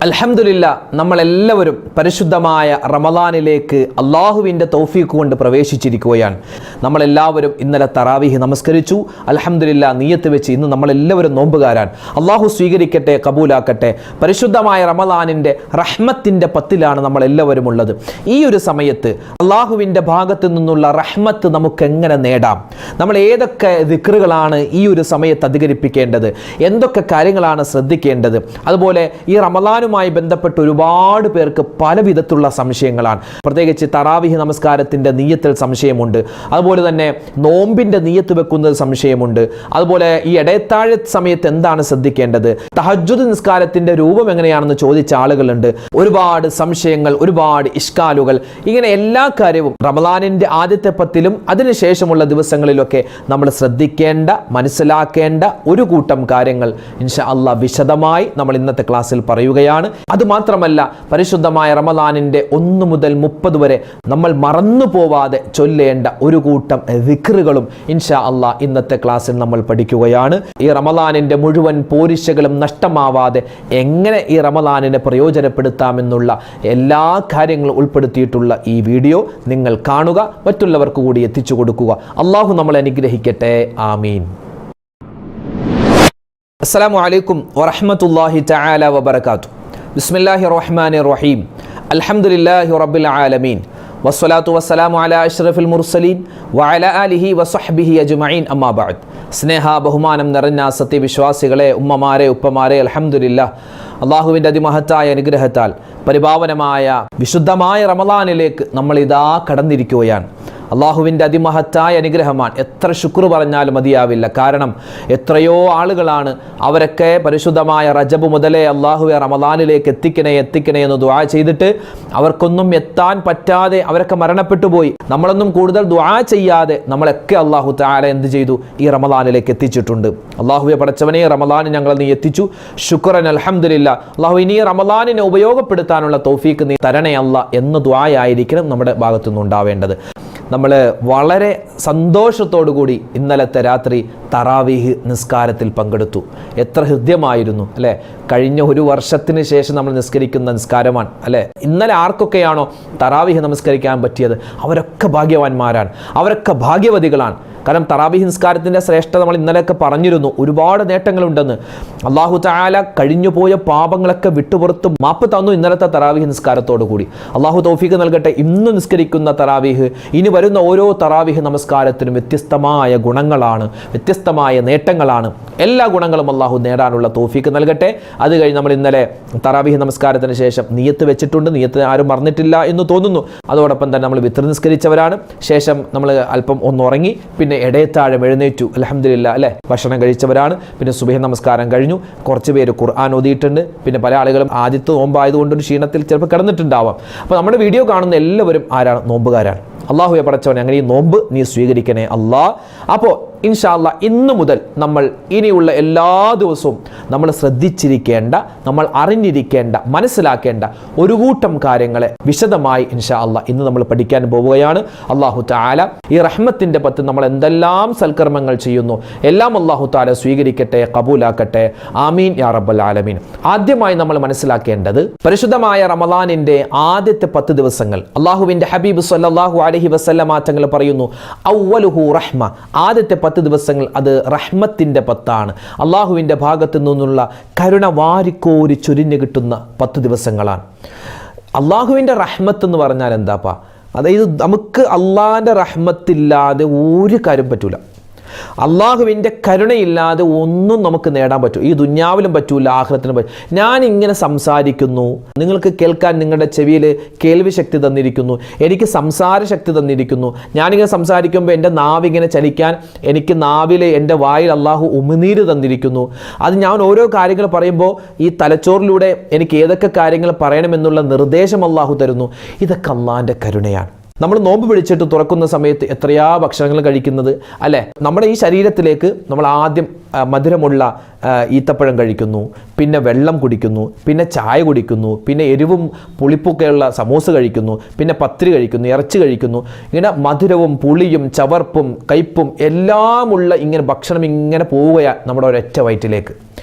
അൽഹംദുലില്ലാ, നമ്മളെല്ലാവരും പരിശുദ്ധമായ റമദാനിലേക്ക് അള്ളാഹുവിൻ്റെ തൗഫീഖ് കൊണ്ട് പ്രവേശിച്ചിരിക്കുകയാണ്. നമ്മളെല്ലാവരും ഇന്നലെ തറാവീഹ് നമസ്കരിച്ചു. അൽഹംദുലില്ലാ, നിയ്യത്ത് വെച്ച് ഇന്ന് നമ്മളെല്ലാവരും നോമ്പുകാരാൻ. അള്ളാഹു സ്വീകരിക്കട്ടെ, കബൂലാക്കട്ടെ. പരിശുദ്ധമായ റമദാനിൻ്റെ റഹ്മത്തിൻ്റെ പത്തിലാണ് നമ്മളെല്ലാവരും ഉള്ളത്. ഈ ഒരു സമയത്ത് അള്ളാഹുവിൻ്റെ ഭാഗത്തു നിന്നുള്ള റഹ്മത്ത് നമുക്ക് എങ്ങനെ നേടാം? നമ്മൾ ഏതൊക്കെ ദിക്റുകളാണ് ഈ ഒരു സമയത്ത് അധികരിപ്പിക്കേണ്ടത്? എന്തൊക്കെ കാര്യങ്ങളാണ് ശ്രദ്ധിക്കേണ്ടത്? അതുപോലെ ഈ റമദാനും ബന്ധപ്പെട്ട് ഒരുപാട് പേർക്ക് പല വിധത്തിലുള്ള സംശയങ്ങളാണ്. പ്രത്യേകിച്ച് തറാവീഹ് നമസ്കാരത്തിന്റെ നിയ്യത്തിൽ സംശയമുണ്ട്. അതുപോലെ തന്നെ നോമ്പിന്റെ നിയ്യത്ത് വെക്കുന്നത് സംശയമുണ്ട്. അതുപോലെ ഈ ഇടയത്താഴ സമയത്ത് എന്താണ് ശ്രദ്ധിക്കേണ്ടത്? തഹജ്ജുദ് നിസ്കാരത്തിന്റെ രൂപം എങ്ങനെയാണെന്ന് ചോദിച്ച ആളുകളുണ്ട്. ഒരുപാട് സംശയങ്ങൾ, ഒരുപാട് ഇഷ്കാലുകൾ, ഇങ്ങനെ എല്ലാ കാര്യവും റമദാനിന്റെ ആദ്യത്തെ പത്തിലും അതിനുശേഷമുള്ള ദിവസങ്ങളിലൊക്കെ നമ്മൾ ശ്രദ്ധിക്കേണ്ട, മനസ്സിലാക്കേണ്ട ഒരു കൂട്ടം കാര്യങ്ങൾ ഇൻഷാ അല്ലാഹ് വിശദമായി നമ്മൾ ഇന്നത്തെ ക്ലാസ്സിൽ പറയുകയാണ്. അത് മാത്രമല്ല, പരിശുദ്ധമായ റമദാനിന്റെ 1 മുതൽ 30 വരെ നമ്മൾ മറന്നു പോവാതെ ചൊല്ലേണ്ട ഒരു കൂട്ടം ദിക്റുകളും ഇൻഷാ അല്ലാഹ് ഇന്നത്തെ ക്ലാസ്സിൽ നമ്മൾ പഠിക്കുകയാണ്. ഈ റമദാനിന്റെ മുഴുവൻ പോരിശകളും നഷ്ടമാവാതെ എങ്ങനെ ഈ റമദാനിനെ പ്രയോജനപ്പെടുത്താമെന്നുള്ള എല്ലാ കാര്യങ്ങളും ഉൾപ്പെടുത്തിയിട്ടുള്ള ഈ വീഡിയോ നിങ്ങൾ കാണുക, മറ്റുള്ളവർക്ക് കൂടി എത്തിച്ചു കൊടുക്കുക. അള്ളാഹു നമ്മളെ അനുഗ്രഹിക്കട്ടെ. ആമീൻ. അസ്സലാമു അലൈക്കും വറഹ്മത്തുള്ളാഹി തആല വബറകാതുഹു. ബിസ്മില്ലാഹിർ റഹ്മാനിർ റഹീം. അൽഹംദുലില്ലാഹി റബ്ബിൽ ആലമീൻ വസ്സലാത്തു വസ്സലാമു അലാ അഷ്റഫിൽ മുർസലീൻ വഅലാ ആലിഹി വസഹ്ബിഹി അജ്മഈൻ. അമ്മാ ബഅദ്. സ്നേഹ ബഹുമാനം നിറഞ്ഞ സത്യവിശ്വാസികളെ, ഉമ്മമാരെ, ഉപ്പമാരെ, അൽഹംദുലില്ലാഹ്, അള്ളാഹുവിൻ്റെ അതിമഹത്തായ അനുഗ്രഹത്താൽ പരിപാവനമായ വിശുദ്ധമായ റമദാനിലേക്ക് നമ്മൾ ഇതാ കടന്നിരിക്കുകയാണ്. അള്ളാഹുവിൻ്റെ അതിമഹത്തായ അനുഗ്രഹമാണ്. എത്ര ശുക്ർ പറഞ്ഞാലും മതിയാവില്ല. കാരണം എത്രയോ ആളുകളാണ്, അവരൊക്കെ പരിശുദ്ധമായ റജബ് മുതലേ അള്ളാഹുവെ റമദാനിലേക്ക് എത്തിക്കണേ എന്ന് ദുആ ചെയ്തിട്ട് അവർക്കൊന്നും എത്താൻ പറ്റാതെ അവരൊക്കെ മരണപ്പെട്ടു പോയി. നമ്മളൊന്നും കൂടുതൽ ദുആ ചെയ്യാതെ നമ്മളൊക്കെ അള്ളാഹു തആല എന്ത് ചെയ്തു? ഈ റമദാനിലേക്ക് എത്തിച്ചിട്ടുണ്ട്. അള്ളാഹുവെ പടച്ചവനെ, റമദാനിൽ ഞങ്ങൾ നീ എത്തിച്ചു, ശുക്രൻ, അൽഹംദുലില്ലാ. അള്ളാഹു ഇനി റമദാനിനെ ഉപയോഗപ്പെടുത്താനുള്ള തൗഫീക്ക് നീ തരണേ അല്ലാ എന്ന് ദുആയായിരിക്കണം നമ്മുടെ ഭാഗത്തു നിന്നുണ്ടാവേണ്ടത്. നമ്മൾ വളരെ സന്തോഷത്തോടു കൂടി ഇന്നലത്തെ രാത്രി തറാവീഹ് നിസ്കാരത്തിൽ പങ്കെടുത്തു. എത്ര ഹൃദ്യമായിരുന്നു അല്ലേ? കഴിഞ്ഞ ഒരു വർഷത്തിന് ശേഷം നമ്മൾ നിസ്കരിക്കുന്ന നിസ്കാരമാണ് അല്ലേ? ഇന്നലെ ആർക്കൊക്കെയാണോ തറാവീഹ് നമസ്കരിക്കാൻ പറ്റിയത് അവരൊക്കെ ഭാഗ്യവാന്മാരാണ്, അവരൊക്കെ ഭാഗ്യവതികളാണ്. കാരണം തറാവീഹ് നിസ്കാരത്തിൻ്റെ ശ്രേഷ്ഠത നമ്മൾ ഇന്നലെയൊക്കെ പറഞ്ഞിരുന്നു. ഒരുപാട് നേട്ടങ്ങളുണ്ടെന്ന്. അള്ളാഹു തആല കഴിഞ്ഞുപോയ പാപങ്ങളൊക്കെ വിട്ടുപുറത്ത് മാപ്പ് തന്നു ഇന്നലത്തെ തറാവീഹ് നിസ്കാരത്തോടു കൂടി. അള്ളാഹു തൗഫീഖ് നൽകട്ടെ. ഇന്ന് നിസ്കരിക്കുന്ന തറാവീഹ്, ഇനി വരുന്ന ഓരോ തറാവീഹ് നമസ്കാരത്തിനും വ്യത്യസ്തമായ ഗുണങ്ങളാണ്, വ്യത്യസ്തമായ നേട്ടങ്ങളാണ്. എല്ലാ ഗുണങ്ങളും അള്ളാഹു നേടാനുള്ള തൗഫീഖ് നൽകട്ടെ. അത് കഴിഞ്ഞ് നമ്മൾ ഇന്നലെ തറാവീഹ് നമസ്കാരത്തിന് ശേഷം നിയ്യത്ത് വെച്ചിട്ടുണ്ട്. നിയ്യത്ത് ആരും മറന്നിട്ടില്ല എന്ന് തോന്നുന്നു. അതോടൊപ്പം തന്നെ നമ്മൾ വിത്ർ നിസ്കരിച്ചവരാണ്. ശേഷം നമ്മൾ അല്പം ഒന്ന് ഉറങ്ങി, പിന്നെ ഇടയത്താഴം എഴുന്നേറ്റു. അൽഹംദുലില്ലാ അല്ലേ? ഭക്ഷണം കഴിച്ചവരാണ്. പിന്നെ സുബഹി നമസ്കാരം കഴിഞ്ഞു. കുറച്ച് പേര് ഖുർആൻ ഓതിയിട്ടുണ്ട്. പിന്നെ പല ആളുകളും ആദ്യത്തെ നോമ്പായതുകൊണ്ട് ഒരു ക്ഷീണത്തിൽ ചിലപ്പോൾ കിടന്നിട്ടുണ്ടാവാം. അപ്പോൾ നമ്മുടെ വീഡിയോ കാണുന്ന എല്ലാവരും ആരാണ്? നോമ്പുകാരാണ്. അള്ളാഹുവെ പടച്ചവനെ, അങ്ങനെ ഈ നോമ്പ് നീ സ്വീകരിക്കണേ അല്ലാ. അപ്പോൾ ഇൻഷാ അല്ലാഹ് ഇന്ന് മുതൽ നമ്മൾ ഇനിയുള്ള എല്ലാ ദിവസവും നമ്മൾ ശ്രദ്ധിച്ചിരിക്കേണ്ട, നമ്മൾ അറിഞ്ഞിരിക്കേണ്ട, മനസ്സിലാക്കേണ്ട ഒരു കൂട്ടം കാര്യങ്ങളെ വിശദമായി ഇൻഷാ അല്ലാഹ് ഇന്ന് നമ്മൾ പഠിക്കാൻ പോവുകയാണ്. അല്ലാഹു തആല ഈ റഹ്മത്തിൻ്റെ പത്ത് നമ്മൾ എന്തെല്ലാം സൽക്കർമ്മങ്ങൾ ചെയ്യുന്നു എല്ലാം അല്ലാഹു തആല സ്വീകരിക്കട്ടെ, കബൂലാക്കട്ടെ. ആമീൻ യാ റബ്ബൽ ആലമീൻ. ആദ്യമായി നമ്മൾ മനസ്സിലാക്കേണ്ടത്, പരിശുദ്ധമായ റമദാനിൻ്റെ ആദ്യത്തെ 10 ദിവസങ്ങൾ അല്ലാഹുവിൻ്റെ ഹബീബ് സ്വല്ലല്ലാഹു അലൈഹി വസല്ലമ തങ്ങൾ പറയുന്നു, അവ്വലുഹു റഹ്മ. ആദ്യത്തെ 10 ദിവസങ്ങൾ അത് റഹ്മത്തിൻ്റെ 10ആണ്. അള്ളാഹുവിൻ്റെ ഭാഗത്തു നിന്നുള്ള കരുണ വാരിക്കോരി ചൊരിഞ്ഞു കിട്ടുന്ന 10 ദിവസങ്ങളാണ്. അള്ളാഹുവിൻ്റെ റഹ്മത്ത് എന്ന് പറഞ്ഞാൽ എന്താപ്പാ? അതായത് നമുക്ക് അള്ളാഹിൻ്റെ റഹ്മത്തില്ലാതെ ഒരു കാര്യം പറ്റൂല. അള്ളാഹുവിൻ്റെ കരുണയില്ലാതെ ഒന്നും നമുക്ക് നേടാൻ പറ്റും. ഈ ദുന്യാവിലും പറ്റൂല, ആഖിറത്തിലും പറ്റും. ഞാൻ ഇങ്ങനെ സംസാരിക്കുന്നു, നിങ്ങൾക്ക് കേൾക്കാൻ നിങ്ങളുടെ ചെവിയിൽ കേൾവി ശക്തി തന്നിരിക്കുന്നു, എനിക്ക് സംസാര ശക്തി തന്നിരിക്കുന്നു. ഞാനിങ്ങനെ സംസാരിക്കുമ്പോൾ എൻ്റെ നാവിങ്ങനെ ചലിക്കാൻ എനിക്ക് നാവിൽ, എൻ്റെ വായിൽ അള്ളാഹു ഉമിനീര് തന്നിരിക്കുന്നു. അത് ഞാൻ ഓരോ കാര്യങ്ങൾ പറയുമ്പോൾ ഈ തലച്ചോറിലൂടെ എനിക്ക് ഏതൊക്കെ കാര്യങ്ങൾ പറയണമെന്നുള്ള നിർദ്ദേശം അള്ളാഹു തരുന്നു. ഇതൊക്കെ അള്ളാഹിൻ്റെ കരുണയാണ്. നമ്മൾ നോമ്പ് പിടിച്ചിട്ട് തുറക്കുന്ന സമയത്ത് എത്രയാ ഭക്ഷണങ്ങൾ കഴിക്കുന്നത് അല്ലേ? നമ്മുടെ ഈ ശരീരത്തിലേക്ക് നമ്മൾ ആദ്യം മധുരമുള്ള ഈത്തപ്പഴം കഴിക്കുന്നു, പിന്നെ വെള്ളം കുടിക്കുന്നു, പിന്നെ ചായ കുടിക്കുന്നു, പിന്നെ എരിവും പുളിപ്പൊക്കെയുള്ള സമോസ കഴിക്കുന്നു, പിന്നെ പത്തിരി കഴിക്കുന്നു, ഇറച്ചി കഴിക്കുന്നു. ഇങ്ങനെ മധുരവും പുളിയും ചവർപ്പും കയ്പും എല്ലാമുള്ള ഇങ്ങനെ ഭക്ഷണം ഇങ്ങനെ പോവുകയാണ് നമ്മുടെ ഒരൊറ്റ വയറ്റിലേക്ക്.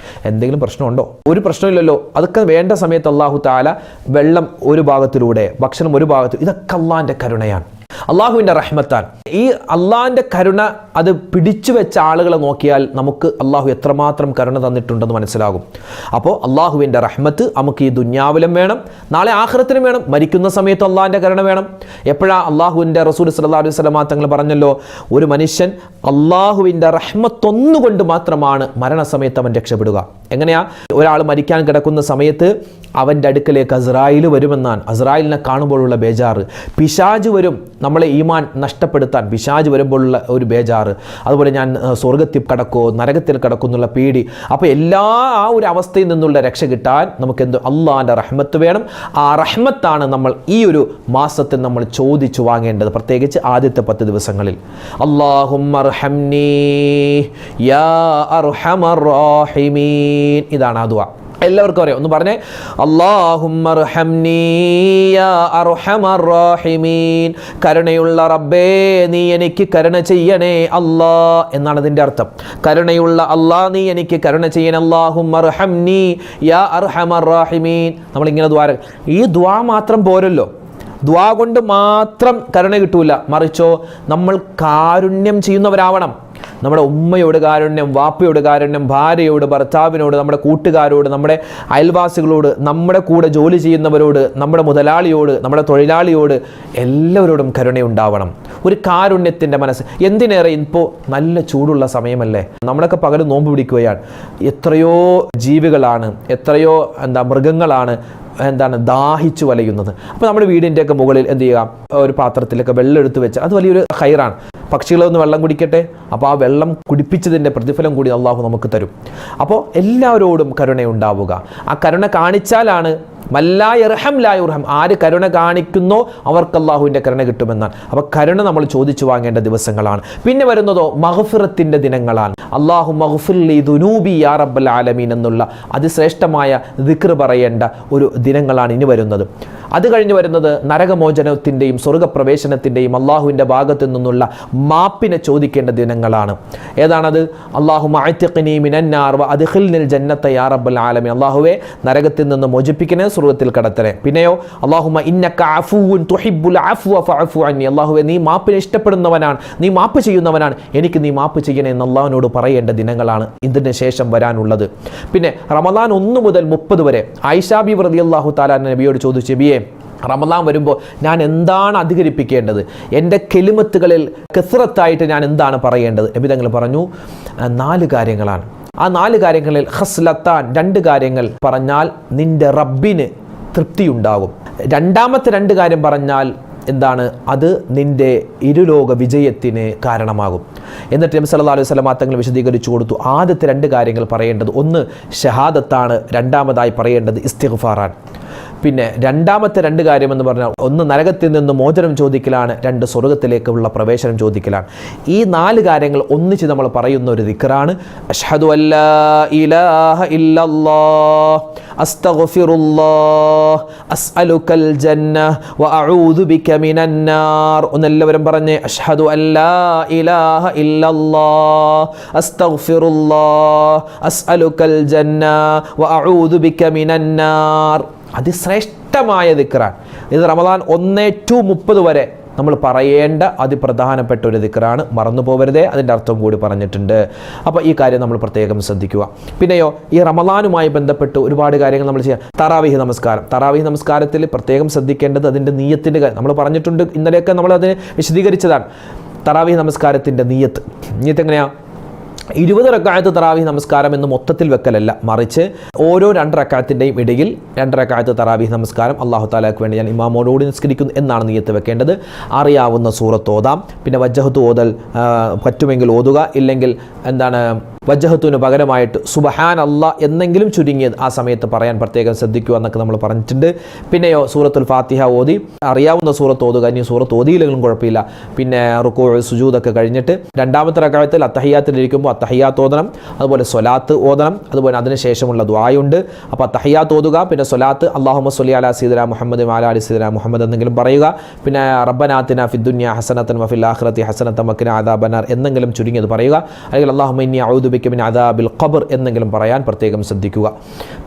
എന്തെങ്കിലും പ്രശ്നമുണ്ടോ? ഒരു പ്രശ്നമില്ലല്ലോ. അതൊക്കെ വേണ്ട സമയത്ത് അള്ളാഹു തആല വെള്ളം ഒരു ഭാഗത്തിലൂടെ, ഭക്ഷണം ഒരു ഭാഗത്ത്, ഇതൊക്കെ അള്ളാഹിൻ്റെ കരുണയാണ്, അള്ളാഹുവിൻ്റെ റഹ്മത്താൻ. ഈ അള്ളാഹിൻ്റെ കരുണ അത് പിടിച്ചു വെച്ച ആളുകളെ നോക്കിയാൽ നമുക്ക് അള്ളാഹു എത്രമാത്രം കരുണ തന്നിട്ടുണ്ടെന്ന് മനസ്സിലാകും. അപ്പോൾ അള്ളാഹുവിൻ്റെ റഹ്മത്ത് നമുക്ക് ഈ ദുന്യാവിലും വേണം, നാളെ ആഖിറത്തിലും വേണം. മരിക്കുന്ന സമയത്ത് അള്ളാഹിൻ്റെ കരുണ വേണം. എപ്പോഴാണ് അള്ളാഹുവിൻ്റെ റസൂൽ സല്ലല്ലാഹു അലൈഹി വസല്ലം തങ്ങൾ പറഞ്ഞല്ലോ, ഒരു മനുഷ്യൻ അള്ളാഹുവിൻ്റെ റഹ്മത്തൊന്നുകൊണ്ട് മാത്രമാണ് മരണസമയത്ത് അവൻ രക്ഷപ്പെടുക. എങ്ങനെയാ? ഒരാൾ മരിക്കാൻ കിടക്കുന്ന സമയത്ത് അവൻ്റെ അടുക്കലേക്ക് അസ്രായിൽ വരുമെന്നാണ്. അസ്രായിലിനെ കാണുമ്പോഴുള്ള ബേജാറ്, പിശാജ് വരും നമ്മളെ ഈമാൻ നഷ്ടപ്പെടുത്താൻ, പിശാജ് വരുമ്പോഴുള്ള ഒരു ബേജാറ്, അതുപോലെ ഞാൻ സ്വർഗത്തിൽ കടക്കോ നരകത്തിൽ കടക്കോ എന്നുള്ള പേടി. അപ്പോൾ ആ ഒരു അവസ്ഥയിൽ നിന്നുള്ള രക്ഷ കിട്ടാൻ നമുക്ക് അള്ളാഹിൻ്റെ റഹ്മത്ത് വേണം. ആ റഹ്മത്താണ് നമ്മൾ ഈ ഒരു മാസത്തിൽ നമ്മൾ ചോദിച്ചു വാങ്ങേണ്ടത്, പ്രത്യേകിച്ച് ആദ്യത്തെ 10 ദിവസങ്ങളിൽ. അല്ലാഹുമ്മർഹംനീ യാ അർഹമർ റഹീമീൻ, ഇതാണ് ആ ദുആ. എല്ലാവർക്കും അറിയാം. ഒന്ന് പറഞ്ഞേ, അല്ലാഹുമ്മർഹംനീ യാ അർഹമർ റഹീമീൻ, കരുണയുള്ള റബ്ബേ നീ എനിക്ക് കരുണ ചെയ്യണേ അല്ലാ എന്നാണ് ഇതിൻ്റെ അർത്ഥം. കരുണയുള്ള അല്ലാ നീ എനിക്ക് കരുണ ചെയ്യണേ, അല്ലാഹുമ്മർഹംനീ യാ അർഹമർ റഹീമീൻ. നമ്മളിങ്ങനെ ദ്വാര, ഈ ദ്വാ മാത്രം പോരല്ലോ, ദ്വാ കൊണ്ട് മാത്രം കരുണ കിട്ടൂല, മറിച്ചോ നമ്മൾ കാരുണ്യം ചെയ്യുന്നവരാവണം. നമ്മുടെ ഉമ്മയോട് കാരുണ്യം, വാപ്പയോട് കാരുണ്യം, ഭാര്യയോട്, ഭർത്താവിനോട്, നമ്മുടെ കൂട്ടുകാരോട്, നമ്മുടെ അയൽവാസികളോട്, നമ്മുടെ കൂടെ ജോലി ചെയ്യുന്നവരോട്, നമ്മുടെ മുതലാളിയോട്, നമ്മുടെ തൊഴിലാളിയോട്, എല്ലാവരോടും കരുണയുണ്ടാവണം. ഒരു കാരുണ്യത്തിൻ്റെ മനസ്സ്. എന്തിനേറെ ഇപ്പോൾ നല്ല ചൂടുള്ള സമയമല്ലേ, നമ്മളൊക്കെ പകൽ നോമ്പ് പിടിക്കുകയാണ്. എത്രയോ ജീവികളാണ്, എത്രയോ മൃഗങ്ങളാണ് ദാഹിച്ചു വലയുന്നത്. അപ്പോൾ നമ്മുടെ വീടിൻ്റെയൊക്കെ മുകളിൽ എന്ത് ചെയ്യുക, ഒരു പാത്രത്തിലൊക്കെ വെള്ളം എടുത്ത് വെച്ച്, അത് വലിയൊരു ഖൈറാണ്. പക്ഷികളൊന്ന് വെള്ളം കുടിക്കട്ടെ, അപ്പോൾ ആ വെള്ളം കുടിപ്പിച്ചതിൻ്റെ പ്രതിഫലം കൂടി അള്ളാഹു നമുക്ക് തരും. അപ്പോൾ എല്ലാവരോടും കരുണയുണ്ടാവുക. ആ കരുണ കാണിച്ചാലാണ് മല്ലാ യർഹം ലാ യുർഹം, ആര് കരുണ കാണിക്കുന്നോ അവർക്ക് അള്ളാഹുവിൻ്റെ കരുണ കിട്ടുമെന്നാണ്. അപ്പോൾ കരുണ നമ്മൾ ചോദിച്ചു വാങ്ങേണ്ട ദിവസങ്ങളാണ്. പിന്നെ വരുന്നതോ മഗ്ഫിറത്തിൻ്റെ ദിനങ്ങളാണ്. അല്ലാഹു മഗ്ഫിർലി ദുനൂബി യാ റബ്ബൽ ആലമീൻ എന്നുള്ള അതിശ്രേഷ്ഠമായ ദിക്ർ പറയേണ്ട ഒരു ദിനങ്ങളാണ് ഇനി വരുന്നത്. അത് കഴിഞ്ഞ് വരുന്നത് നരകമോചനത്തിൻ്റെയും സ്വർഗപ്രവേശനത്തിൻ്റെയും അള്ളാഹുവിൻ്റെ ഭാഗത്തു നിന്നുള്ള മാപ്പിനെ ചോദിക്കേണ്ട ദിനങ്ങളാണ്. ഏതാണത്? അല്ലാഹുമ്മ അഅ്തിഖ്നി മിനന്നാർ വ അദ്ഖിൽനിൽ ജന്നത യാ റബ്ബൽ ആലമീൻ, അള്ളാഹുവേ നരകത്തിൽ നിന്ന് മോചിപ്പിക്കണേ, സ്വർഗത്തിൽ കടത്തണേ. പിന്നെയോ അല്ലാഹുമ്മ ഇന്നക അഫൂൻ തുഹിബ്ബുൽ അഫ്വ ഫഅഫു അന്നി, അള്ളാഹുവേ നീ മാപ്പിനെ ഇഷ്ടപ്പെടുന്നവനാണ്, നീ മാപ്പ് ചെയ്യുന്നവനാണ്, എനിക്ക് നീ മാപ്പ് ചെയ്യണേ എന്ന് അള്ളാഹുവിനോട് പറയേണ്ട ദിനങ്ങളാണ് ഇതിന് ശേഷം വരാനുള്ളത്. പിന്നെ റമദാൻ 1 മുതൽ 30 വരെ ആയിഷ ബിബി റളിയല്ലാഹു തആല നബിയോട് ചോദിച്ചു, നബിയേ റമദാൻ വരുമ്പോൾ ഞാൻ എന്താണ് അധികരിപ്പിക്കേണ്ടത്, എൻ്റെ കെലിമത്തുകളിൽ കസ്റത്തായിട്ട് ഞാൻ എന്താണ് പറയേണ്ടത്? നബി തങ്ങൾ പറഞ്ഞു 4 കാര്യങ്ങളാണ്. ആ 4 കാര്യങ്ങളിൽ ഖസ്ലത്താൻ, 2 കാര്യങ്ങൾ പറഞ്ഞാൽ നിൻ്റെ റബ്ബിന് തൃപ്തിയുണ്ടാകും. രണ്ടാമത്തെ 2 കാര്യം പറഞ്ഞാൽ എന്താണ്? അത് നിൻ്റെ ഇരുലോക വിജയത്തിന് കാരണമാകും. എന്നിട്ട് നബി സല്ലല്ലാഹു അലൈഹി വസല്ലം തങ്ങൾ വിശദീകരിച്ചു കൊടുത്തു. ആദ്യത്തെ 2 കാര്യങ്ങൾ പറയേണ്ടത്, ഒന്ന് ഷഹാദത്താണ്, രണ്ടാമതായി പറയേണ്ടത് ഇസ്തിഗ്ഫാറാണ്. പിന്നെ രണ്ടാമത്തെ 2 കാര്യമെന്ന് പറഞ്ഞാൽ, ഒന്ന് നരകത്തിൽ നിന്ന് മോചനം ചോദിക്കലാണ്, 2 സ്വർഗത്തിലേക്കുള്ള പ്രവേശനം ചോദിക്കലാണ്. ഈ 4 കാര്യങ്ങൾ ഒന്നിച്ച് നമ്മൾ പറയുന്ന ഒരു ദിക്റാണ് അഷ്ഹദു അല്ലാ ഇലാഹ ഇല്ലല്ലാഹ് അസ്തഗ്ഫിറുല്ലാഹ് അസ്അലുക്കൽ ജന്നഹ വ അഊദു ബിക മിനന്നാർ. ഒന്നെല്ലാവരും പറഞ്ഞേ, അഷ്ഹദു അല്ലാ ഇലാഹ ഇല്ലല്ലാഹ് അസ്തഗ്ഫിറുല്ലാഹ് അസ്അലുക്കൽ ജന്നഹ വ അഊദു ബിക മിനന്നാർ. അതിശ്രേഷ്ഠമായ ദിക്റാണ് ഇത്. റമദാൻ 1-30 വരെ നമ്മൾ പറയേണ്ട അതിപ്രധാനപ്പെട്ട ഒരു ദിക്റാണ്, മറന്നു പോകരുതേ. അതിൻ്റെ അർത്ഥം കൂടി പറഞ്ഞിട്ടുണ്ട്. അപ്പോൾ ഈ കാര്യം നമ്മൾ പ്രത്യേകം ശ്രദ്ധിക്കുക. പിന്നെയോ ഈ റമദാനുമായി ബന്ധപ്പെട്ട് ഒരുപാട് കാര്യങ്ങൾ നമ്മൾ ചെയ്യാം. തറാവീഹ് നമസ്കാരം, തറാവീഹ് നമസ്കാരത്തിൽ പ്രത്യേകം ശ്രദ്ധിക്കേണ്ടത് അതിൻ്റെ നീയത്തിൻ്റെ കാര്യം നമ്മൾ പറഞ്ഞിട്ടുണ്ട്. ഇന്നലെയൊക്കെ നമ്മൾ അതിനെ വിശദീകരിച്ചതാണ്. തറാവീഹ് നമസ്കാരത്തിൻ്റെ നീയത്ത് എങ്ങനെയാണ്? 20 റക്അത്ത് തറാവീഹ് നമസ്കാരം എന്ന് മൊത്തത്തിൽ വെക്കലല്ല, മറിച്ച് ഓരോ 2 റക്അത്തിൻ്റെയും ഇടയിൽ 2 റക്അത്ത് തറാവീഹ് നമസ്കാരം അല്ലാഹു തആലയ്ക്ക് വേണ്ടി ഞാൻ ഇമാമോടുകൂടി നിസ്കരിക്കുന്നു എന്നാണ് നിയ്യത്ത് വെക്കേണ്ടത്. അറിയാവുന്ന സൂറത്ത് ഓതാം. പിന്നെ വജ്ജഹത്ത് ഓതൽ പറ്റുമെങ്കിൽ ഓതുക, ഇല്ലെങ്കിൽ വജ്ജഹത്തുവിന് പകരമായിട്ട് സുബ്ഹാനല്ലാഹ് എന്നെങ്കിലും ചുരുങ്ങിയത് ആ സമയത്ത് പറയാൻ പ്രത്യേകം ശ്രദ്ധിക്കുക എന്നൊക്കെ നമ്മൾ പറഞ്ഞിട്ടുണ്ട്. പിന്നെയോ സൂറത്തുൽ ഫാത്തിഹ ഓതി, അറിയാവുന്ന സൂറത്ത് ഓതുക. ഇനി സൂറത്ത് ഓതിയില്ലെങ്കിലും കുഴപ്പമില്ല. പിന്നെ റുക്കൂ സുജൂദൊക്കെ കഴിഞ്ഞിട്ട് 2ാമത്തെ റക്അത്തിൽ അത്തഹിയാത്തിലിരിക്കുമ്പോൾ അത്തഹിയാത്ത് ഓതണം, അതുപോലെ സ്വലാത്ത് ഓതണം, അതുപോലെ അതിനുശേഷമുള്ള ദുആയുണ്ട്. അപ്പോൾ അത്തഹിയാത്ത് ഓതുക, പിന്നെ സ്വലാത്ത് അല്ലാഹുമ്മ സ്വല്ലി അലാ സയ്യിദിനാ മുഹമ്മദ് വഅലാ ആലി സയ്യിദിനാ മുഹമ്മദ് എന്നെങ്കിലും പറയുക. പിന്നെ റബ്ബനാ ആതിനാ ഫിദ്ദുനിയ ഹസനതൻ വഫിൽ ആഖിറതി ഹസനതൻ വഖിനാ അദാബന്നാർ എന്നെങ്കിലും ചുരുങ്ങിയത് പറയുക. അല്ലെങ്കിൽ അല്ലാഹുമ്മ ഇന്നി അഊദു ബിക മിൻ അദാബിൽ ഖബർ എന്നെങ്കിലും പറയാൻ പ്രത്യേകം ശ്രദ്ധിക്കുക.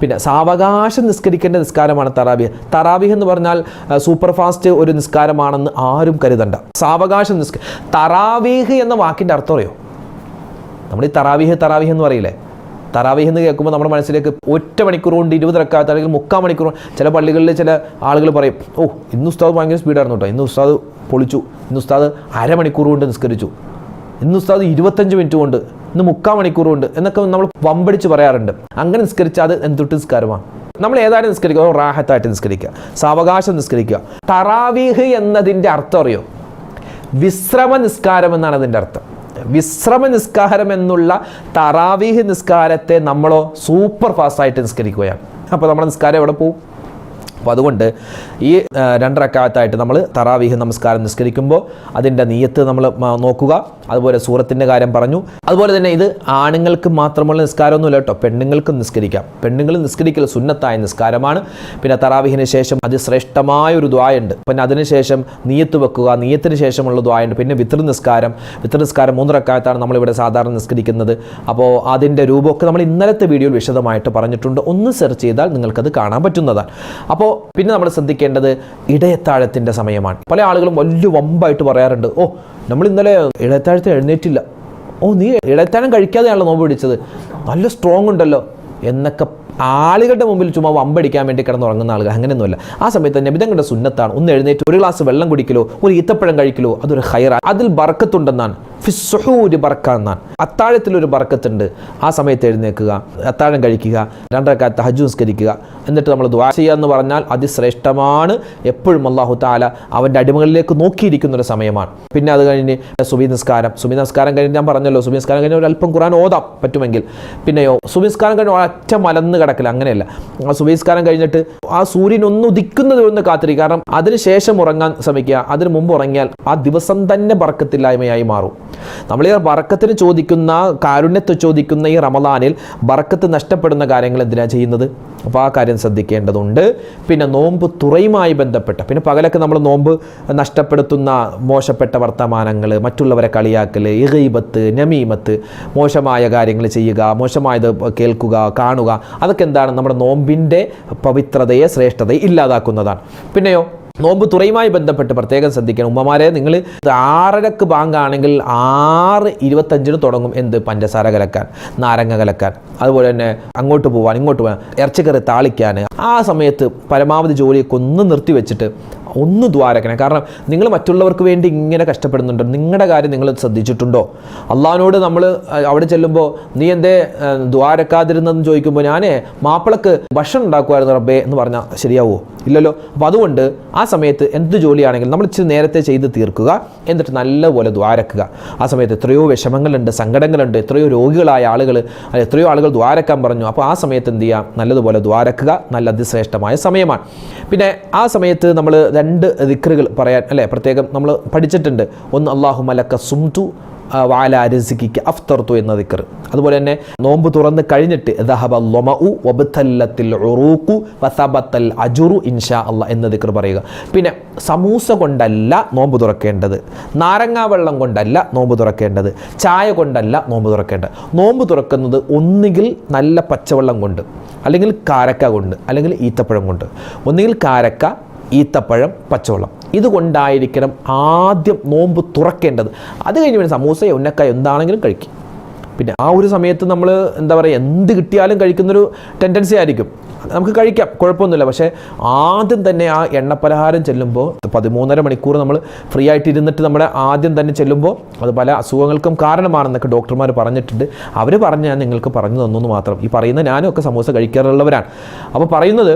പിന്നെ സാവകാശം നിസ്കരിക്കേണ്ട നിസ്കാരമാണ് തറാവീഹ്. തറാവീഹ് എന്ന് പറഞ്ഞാൽ സൂപ്പർ ഫാസ്റ്റ് ഒരു നിസ്കാരമാണെന്ന് ആരും കരുതണ്ട. സാവകാശം തറാവീഹ് എന്ന വാക്കിൻ്റെ അർത്ഥം അറിയോ? നമ്മൾ ഈ തറാവീഹ് എന്ന് പറയില്ലേ, തറാവീഹ് എന്ന് കേൾക്കുമ്പോൾ നമ്മുടെ മനസ്സിലേക്ക് 1 മണിക്കൂർ കൊണ്ട് 20 റക്അത്ത് അല്ലെങ്കിൽ 3/4 മണിക്കൂർ. ചില പള്ളികളിൽ ചില ആളുകൾ പറയും, ഓ ഇന്ന് ഉസ്താദ് ഭയങ്കര സ്പീഡായിരുന്നു കേട്ടോ, ഇന്ന് ഉസ്താദ് പൊളിച്ചു, ഇന്ന് ഉസ്താദ് 1/2 മണിക്കൂർ കൊണ്ട് നിസ്കരിച്ചു, ഇന്ന് ഉസ്താദ് 25 മിനിറ്റ് കൊണ്ട്, ഇന്ന് 3/4 മണിക്കൂർ കൊണ്ട് എന്നൊക്കെ നമ്മൾ വമ്പടിച്ച് പറയാറുണ്ട്. അങ്ങനെ നിസ്കരിച്ചാൽ അത് എന്തൊട്ട് നിസ്കാരമാണ്? നമ്മൾ ഏതായാലും നിസ്കരിക്കുക, റാഹത്തായിട്ട് നിസ്കരിക്കുക, സാവകാശം നിസ്കരിക്കുക. തറാവീഹ് എന്നതിൻ്റെ അർത്ഥം അറിയോ? വിശ്രമ നിസ്കാരം എന്നാണ് അതിൻ്റെ അർത്ഥം. വിശ്രമ നിസ്കാരം എന്നുള്ള തറാവീഹ് നിസ്കാരത്തെ നമ്മളോ സൂപ്പർ ഫാസ്റ്റായിട്ട് നിസ്കരിക്കുകയാണ്. അപ്പോൾ നമ്മുടെ നിസ്കാരം എവിടെ പോകും? അപ്പോൾ അതുകൊണ്ട് ഈ 2 റക്അത്തായിട്ട് നമ്മൾ തറാവീഹ് നമസ്കാരം നിസ്കരിക്കുമ്പോൾ അതിൻ്റെ നിയ്യത്ത് നമ്മൾ നോക്കുക. അതുപോലെ സൂറത്തിൻ്റെ കാര്യം പറഞ്ഞു. അതുപോലെ തന്നെ ഇത് ആണുങ്ങൾക്ക് മാത്രമുള്ള നിസ്കാരമൊന്നുമില്ല കേട്ടോ, പെണ്ണുങ്ങൾക്കും നിസ്കരിക്കാം. പെണ്ണുങ്ങൾ നിസ്കരിക്കൽ സുന്നത്തായ നിസ്കാരമാണ്. പിന്നെ തറാവീഹിന് ശേഷം അതിശ്രേഷ്ഠമായൊരു ദ്വായുണ്ട്. പിന്നെ അതിനുശേഷം നിയ്യത്ത് വെക്കുക, നിയ്യത്തിന് ശേഷമുള്ള ദ്വായുണ്ട്. പിന്നെ വിത്ർ നിസ്കാരം 3 റക്അത്താണ് നമ്മളിവിടെ സാധാരണ നിസ്കരിക്കുന്നത്. അപ്പോൾ അതിൻ്റെ രൂപമൊക്കെ നമ്മൾ ഇന്നലത്തെ വീഡിയോയിൽ വിശദമായിട്ട് പറഞ്ഞിട്ടുണ്ട്. ഒന്ന് സെർച്ച് ചെയ്താൽ നിങ്ങൾക്കത് കാണാൻ പറ്റുന്നതാണ്. അപ്പോൾ പിന്നെ നമ്മൾ ശ്രദ്ധിക്കേണ്ടത് ഇടയത്താഴത്തിൻ്റെ സമയമാണ്. പല ആളുകളും വലിയ വമ്പായിട്ട് പറയാറുണ്ട്, ഓ നമ്മൾ ഇന്നലെ ഇടയത്താഴത്തിന് എഴുന്നേറ്റില്ല, ഓ നീ ഇടയത്താഴം കഴിക്കാതെയാണല്ലോ നോമ്പ് പിടിച്ചത്, നല്ല സ്ട്രോങ് ഉണ്ടല്ലോ എന്നൊക്കെ ആളുകളുടെ മുമ്പിൽ ചുമ്മാ വമ്പടിക്കാൻ വേണ്ടി കിടന്നുറങ്ങുന്ന ആളുകൾ. അങ്ങനെയൊന്നുമല്ല. ആ സമയത്ത് നബിതങ്ങളുടെ സുന്നത്താണ് ഒന്ന് എഴുന്നേറ്റ് 1 ഗ്ലാസ് വെള്ളം കുടിക്കലോ, ഒരു ഈത്തപ്പഴം കഴിക്കലോ, അതൊരു ഖൈറാണ്. അതിൽ ബർക്കത്തുണ്ടെന്നാണ്, ഫിസ്സുഹൂരി ബർക്ക എന്നാണ്. അത്താഴത്തിലൊരു ബർക്കത്തുണ്ട്. ആ സമയത്ത് എഴുന്നേൽക്കുക, അത്താഴം കഴിക്കുക, 2 റക്അത്ത് തഹജ്ജുദ് നിസ്കരിക്കുക, എന്നിട്ട് നമ്മൾ ദുആ ചെയ്യുക എന്ന് പറഞ്ഞാൽ അതിശ്രേഷ്ഠമാണ്. എപ്പോഴും അല്ലാഹു തആല അവൻ്റെ അടിമകളിലേക്ക് നോക്കിയിരിക്കുന്നൊരു സമയമാണ്. പിന്നെ അത് കഴിഞ്ഞ് സുബഹി നിസ്കാരം കഴിഞ്ഞ് ഞാൻ പറഞ്ഞല്ലോ, സുബഹി നിസ്കാരം കഴിഞ്ഞ് ഒരു അല്പം ഖുർആൻ ഓതാം പറ്റുമെങ്കിൽ. പിന്നെയോ സുബഹി നിസ്കാരം കഴിഞ്ഞ് ഒറ്റ മലന്ന് കിടക്കില്ല, അങ്ങനെയല്ല. ആ സുബഹി നിസ്കാരം കഴിഞ്ഞിട്ട് ആ സൂര്യൻ ഒന്ന് ഉദിക്കുന്നത് ഒന്ന് കാത്തിരിക്കുക. കാരണം അതിനുശേഷം ഉറങ്ങാൻ ശ്രമിക്കുക. അതിന് മുമ്പ് ഉറങ്ങിയാൽ ആ ദിവസം തന്നെ ബർക്കത്തില്ലായ്മയായി മാറും. നമ്മൾ ഈ ബർക്കത്തിന് ചോദിക്കുന്ന, കാരുണ്യത്തെ ചോദിക്കുന്ന ഈ റമദാനിൽ ബർക്കത്ത് നഷ്ടപ്പെടുന്ന കാര്യങ്ങൾ എന്തിനാണ് ചെയ്യുന്നത്? അപ്പോൾ ആ കാര്യം ശ്രദ്ധിക്കേണ്ടതുണ്ട്. പിന്നെ നോമ്പ് തുറയുമായി ബന്ധപ്പെട്ട, പിന്നെ പകലൊക്കെ നമ്മൾ നോമ്പ് നഷ്ടപ്പെടുത്തുന്ന മോശപ്പെട്ട വർത്തമാനങ്ങൾ, മറ്റുള്ളവരെ കളിയാക്കൽ, ഗീബത്ത്, നമീമത്ത്, മോശമായ കാര്യങ്ങൾ ചെയ്യുക, മോശമായത് കേൾക്കുക, കാണുക, അതൊക്കെ എന്താണ്? നമ്മുടെ നോമ്പിൻ്റെ പവിത്രതയെ, ശ്രേഷ്ഠതയെ ഇല്ലാതാക്കുന്നതാണ്. പിന്നെയോ നോമ്പ് തുറയുമായി ബന്ധപ്പെട്ട് പ്രത്യേകം ശ്രദ്ധിക്കണം. ഉമ്മമാരെ, നിങ്ങൾ 6:30 ബാങ്കാണെങ്കിൽ 6:25 തുടങ്ങും എന്ത്? പഞ്ചസാര കലക്കാൻ, നാരങ്ങ കലക്കാൻ, അതുപോലെ തന്നെ അങ്ങോട്ട് പോകാൻ, ഇങ്ങോട്ട് പോകാൻ, ഇറച്ചിക്കറി താളിക്കാൻ. ആ സമയത്ത് പരമാവധി ജോലിയൊക്കെ ഒന്ന് നിർത്തിവെച്ചിട്ട് ഒന്ന് ദ്വാരക്കണം. കാരണം നിങ്ങൾ മറ്റുള്ളവർക്ക് വേണ്ടി ഇങ്ങനെ കഷ്ടപ്പെടുന്നുണ്ടോ? നിങ്ങളുടെ കാര്യം നിങ്ങൾ ശ്രദ്ധിച്ചിട്ടുണ്ടോ? അള്ളാഹിനോട് നമ്മൾ അവിടെ ചെല്ലുമ്പോൾ നീ എന്തേ ദ്വാരക്കാതിരുന്നതെന്ന് ചോദിക്കുമ്പോൾ ഞാൻ മാപ്പിളക്ക് ഭക്ഷണം ഉണ്ടാക്കുമായിരുന്നു റബ്ബേ എന്ന് പറഞ്ഞാൽ ശരിയാവുമോ? ഇല്ലല്ലോ. അപ്പോൾ അതുകൊണ്ട് ആ സമയത്ത് എന്ത് ജോലിയാണെങ്കിലും നമ്മൾ ഇച്ചിരി നേരത്തെ ചെയ്ത് തീർക്കുക, എന്നിട്ട് നല്ലപോലെ ദ്വാരക്കുക. ആ സമയത്ത് എത്രയോ വിഷമങ്ങളുണ്ട്, സങ്കടങ്ങളുണ്ട്, എത്രയോ രോഗികളായ ആളുകൾ, എത്രയോ ആളുകൾ ദ്വാരക്കാൻ പറഞ്ഞു. അപ്പോൾ ആ സമയത്ത് എന്ത് ചെയ്യാം? നല്ലതുപോലെ ദ്വാരക്കുക. നല്ല അതിശ്രേഷ്ഠമായ സമയമാണ്. പിന്നെ ആ സമയത്ത് നമ്മൾ 2 ദിക്റുകൾ പറയാൻ അല്ലേ പ്രത്യേകം നമ്മൾ പഠിച്ചിട്ടുണ്ട്. ഒന്ന് അല്ലാഹുമ്മ ലക സുംതു വഅലാ റിസ്ഖിക അഫ്തർതു എന്ന ദിക്ർ. അതുപോലെ തന്നെ നോമ്പ് തുറന്ന് കഴിഞ്ഞിട്ട് ദഹബൽ ലമഉ വബ്തല്ലത്തിൽ ഉറൂഖു വസബത്തൽ അജ്റു ഇൻഷാ അല്ലാഹ് എന്ന ദിക്ർ പറയുക. പിന്നെ സമൂസ കൊണ്ടല്ല നോമ്പ് തുറക്കേണ്ടത്, നാരങ്ങാ വെള്ളം കൊണ്ടല്ല നോമ്പ് തുറക്കേണ്ടത്, ചായ കൊണ്ടല്ല നോമ്പ് തുറക്കേണ്ടത്. നോമ്പ് തുറക്കുന്നത് ഒന്നുകിൽ നല്ല പച്ചവെള്ളം കൊണ്ട്, അല്ലെങ്കിൽ കാരക്ക കൊണ്ട്, അല്ലെങ്കിൽ ഈത്തപ്പഴം കൊണ്ട്. ഒന്നുകിൽ കാരക്ക, ഈത്തപ്പഴം, പച്ചവെള്ളം, ഇതുകൊണ്ടായിരിക്കണം ആദ്യം നോമ്പ് തുറക്കേണ്ടത്. അത് കഴിഞ്ഞ് പിന്നെ സമൂസയോ ഉന്നക്കായോ എന്താണെങ്കിലും കഴിക്കും. പിന്നെ ആ ഒരു സമയത്ത് നമ്മൾ എന്താ പറയുക, എന്ത് കിട്ടിയാലും കഴിക്കുന്നൊരു ടെൻഡൻസി ആയിരിക്കും. നമുക്ക് കഴിക്കാം, കുഴപ്പമൊന്നുമില്ല. പക്ഷേ ആദ്യം തന്നെ ആ എണ്ണപ്പലഹാരം ചെല്ലുമ്പോൾ 13.5 മണിക്കൂർ നമ്മൾ ഫ്രീ ആയിട്ട് ഇരുന്നിട്ട് നമ്മുടെ ആദ്യം തന്നെ ചെല്ലുമ്പോൾ അത് പല അസുഖങ്ങൾക്കും കാരണമാണെന്നൊക്കെ ഡോക്ടർമാർ പറഞ്ഞിട്ടുണ്ട്. അവർ പറഞ്ഞ് ഞാൻ നിങ്ങൾക്ക് പറഞ്ഞു തന്നു മാത്രം. ഈ പറയുന്ന ഞാനും ഒക്കെ സമൂസ കഴിക്കാറുള്ളവരാണ്. അപ്പോൾ പറയുന്നത്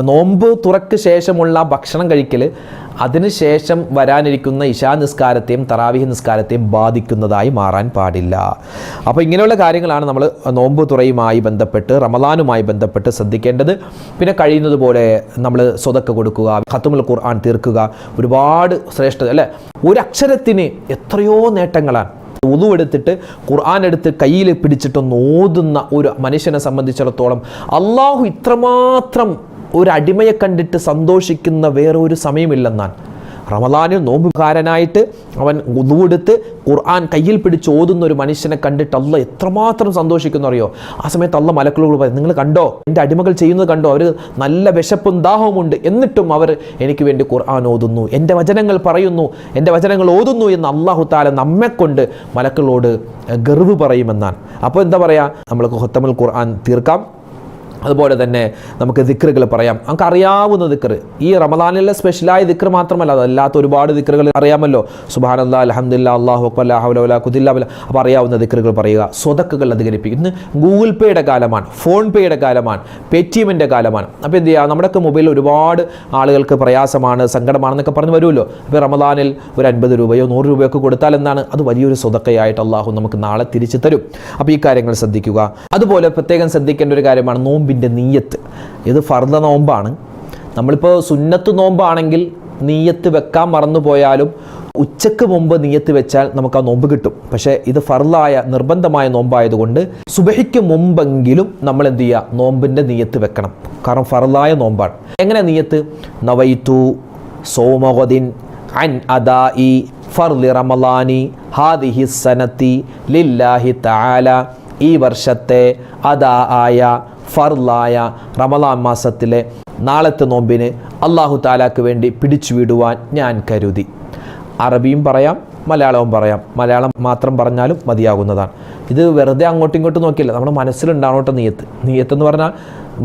നോമ്പ് തുറക്ക് ശേഷമുള്ള ഭക്ഷണം കഴിക്കൽ അതിനുശേഷം വരാനിരിക്കുന്ന ഇശാ നിസ്കാരത്തെയും തറാവീഹ് നിസ്കാരത്തെയും ബാധിക്കുന്നതായി മാറാൻ പാടില്ല. അപ്പോൾ ഇങ്ങനെയുള്ള കാര്യങ്ങളാണ് നമ്മൾ നോമ്പ് തുറയുമായി ബന്ധപ്പെട്ട്, റമദാനുമായി ബന്ധപ്പെട്ട് ശ്രദ്ധിക്കേണ്ടത്. പിന്നെ കഴിയുന്നത് പോലെ നമ്മൾ സ്വതക്ക കൊടുക്കുക, ഖത്മുൽ ഖുർആൻ തീർക്കുക. ഒരുപാട് ശ്രേഷ്ഠത അല്ലേ, ഒരു അക്ഷരത്തിന് എത്രയോ നേട്ടങ്ങളാണ്. ഉളു എടുത്തിട്ട് ഖുർആൻ എടുത്ത് കയ്യിൽ പിടിച്ചിട്ടൊന്ന് ഓതുന്ന ഒരു മനുഷ്യനെ സംബന്ധിച്ചിടത്തോളം അള്ളാഹു ഇത്രമാത്രം ഒരു അടിമയെ കണ്ടിട്ട് സന്തോഷിക്കുന്ന വേറെ ഒരു സമയമില്ലെന്നാണ്. റമദാനിൽ നോമ്പുകാരനായിട്ട് അവൻ ഉദുവെടുത്ത് ഖുർആൻ കയ്യിൽ പിടിച്ച് ഓതുന്ന ഒരു മനുഷ്യനെ കണ്ടിട്ട് അള്ളാഹ് എത്രമാത്രം സന്തോഷിക്കുന്നു അറിയോ? ആ സമയത്ത് അള്ളാഹ് മലക്കുകളോട് പറയും, നിങ്ങൾ കണ്ടോ എൻ്റെ അടിമകൾ ചെയ്യുന്നത് കണ്ടോ? അവർ നല്ല വിശപ്പും ദാഹവുമുണ്ട്, എന്നിട്ടും അവർ എനിക്ക് വേണ്ടി ഖുർആൻ ഓതുന്നു, എൻ്റെ വചനങ്ങൾ പറയുന്നു, എൻ്റെ വചനങ്ങൾ ഓതുന്നു എന്ന് അള്ളാഹു തആല നമ്മെക്കൊണ്ട് മലക്കുകളോട് ഗർവ് പറയുമെന്നാണ്. അപ്പോൾ എന്താ പറയുക, നമ്മൾക്ക് ഖുത്തമുൽ ഖുർആൻ തീർക്കാം. അതുപോലെ തന്നെ നമുക്ക് ദിക്റുകൾ പറയാം. നമുക്ക് അറിയാവുന്ന ദിക്ർ, ഈ റമദാനിലെ സ്പെഷ്യലായ ദിക്ർ മാത്രമല്ല, അതല്ലാത്ത ഒരുപാട് ദിക്റുകൾ അറിയാമല്ലോ. സുബ്ഹാനല്ലാഹ്, അൽഹംദുലില്ലാഹ്, അല്ലാഹു അക്ബർ, ലാ ഹൗല വലാ ഖുവത ഇല്ലാ ബില്ലാഹ്. അപ്പോൾ അറിയാവുന്ന ദിക്റുകൾ പറയുക. സ്വതക്കുകൾ അധികരിപ്പിക്കുക. ഇന്ന് ഗൂഗിൾ പേയുടെ കാലമാണ്, ഫോൺ പേയുടെ കാലമാണ്, പേടിഎമ്മിൻ്റെ കാലമാണ്. അപ്പോൾ എന്ത് ചെയ്യുക, നമ്മുടെയൊക്കെ മൊബൈലിൽ ഒരുപാട് ആളുകൾക്ക് പ്രയാസമാണ്, സങ്കടമാണെന്നൊക്കെ പറഞ്ഞ് വരുമല്ലോ. അപ്പോൾ റമദാനിൽ ഒരു 50 രൂപയോ 100 രൂപയോ ഒക്കെ കൊടുത്താൽ എന്താണ്, അത് വലിയൊരു സ്വതക്കയായിട്ട് അള്ളാഹു നമുക്ക് നാളെ തിരിച്ചു തരും. അപ്പോൾ ഈ കാര്യങ്ങൾ ശ്രദ്ധിക്കുക. അതുപോലെ പ്രത്യേകം ശ്രദ്ധിക്കേണ്ട ഒരു കാര്യമാണ് നോമ്പിൻ്റെ നീയത്ത്. ഇത് ഫർദ നോമ്പാണ്. നമ്മളിപ്പോൾ സുന്നത്ത് നോമ്പാണെങ്കിൽ നീയത്ത് വെക്കാൻ മറന്നു പോയാലും ഉച്ചയ്ക്ക് മുമ്പ് നീയത്ത് വെച്ചാൽ നമുക്ക് ആ നോമ്പ് കിട്ടും. പക്ഷേ ഇത് ഫർളായ നിർബന്ധമായ നോമ്പായതുകൊണ്ട് സുബഹിക്ക് മുമ്പെങ്കിലും നമ്മൾ എന്ത് ചെയ്യുക, നോമ്പിൻ്റെ നീയത്ത് വെക്കണം. കാരണം ഫർളായ നോമ്പാണ്. എങ്ങനെ നീയത്ത്? നവൈതു സൗമഗദിൻ അൻ അദാഇ ഫർളി റമളാനി ഹാദിഹി സനതി ലില്ലാഹി തആല. ഈ വർഷത്തെ അദാ ആയ ഫർളായ റമളാൻ മാസത്തിലെ നാളത്തെ നോമ്പിന് അല്ലാഹു തആലാക്ക് വേണ്ടി പിടിച്ചു വിടുവാൻ ഞാൻ കരുതി. അറബിയും പറയാം, മലയാളവും പറയാം. മലയാളം മാത്രം പറഞ്ഞാലും മതിയാകുന്നതാണ്. ഇത് വെറുതെ അങ്ങോട്ടും ഇങ്ങോട്ടും നോക്കിയില്ല, നമ്മുടെ മനസ്സിലുണ്ടാവട്ടെ നീയത്ത്. നീയത്തെന്ന് പറഞ്ഞാൽ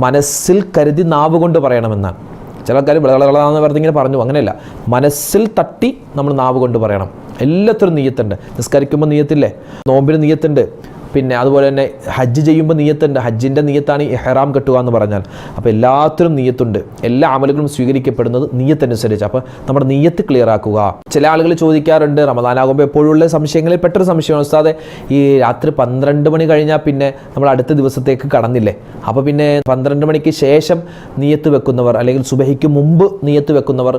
മനസ്സിൽ കരുതി നാവ് കൊണ്ട് പറയണമെന്നാണ്. ചില ആൾക്കാർ വിളകളാന്ന് വെറുതെ ഇങ്ങനെ പറഞ്ഞു, അങ്ങനെയല്ല. മനസ്സിൽ തട്ടി നമ്മൾ നാവ് കൊണ്ട് പറയണം. എല്ലാത്തിനും നീയത്തുണ്ട്. നിസ്കരിക്കുമ്പോൾ നീയത്തില്ലേ, നോമ്പിന് നീയത്തുണ്ട്. പിന്നെ അതുപോലെ തന്നെ ഹജ്ജ് ചെയ്യുമ്പോൾ നീയത്തുണ്ട്. ഹജ്ജിൻ്റെ നീയത്താണ് ഇഹ്റാം കെട്ടുക എന്ന് പറഞ്ഞാൽ. അപ്പോൾ എല്ലാത്തിനും നീയത്തുണ്ട്. എല്ലാ അമലുകളും സ്വീകരിക്കപ്പെടുന്നത് നീയത്തനുസരിച്ച്. അപ്പോൾ നമ്മുടെ നീയത്ത് ക്ലിയർ ആക്കുക. ചില ആളുകൾ ചോദിക്കാറുണ്ട്, റമദാനാകുമ്പോൾ എപ്പോഴുള്ള സംശയങ്ങളിൽ പെട്ടൊരു സംശയമാണ്, ഉസ്താദെ ഈ രാത്രി 12 മണി കഴിഞ്ഞാൽ പിന്നെ നമ്മൾ അടുത്ത ദിവസത്തേക്ക് കടന്നില്ലേ, അപ്പോൾ പിന്നെ 12 മണിക്ക് ശേഷം നീയത്ത് വെക്കുന്നവർ അല്ലെങ്കിൽ സുബഹിക്ക് മുമ്പ് നീയത്ത് വെക്കുന്നവർ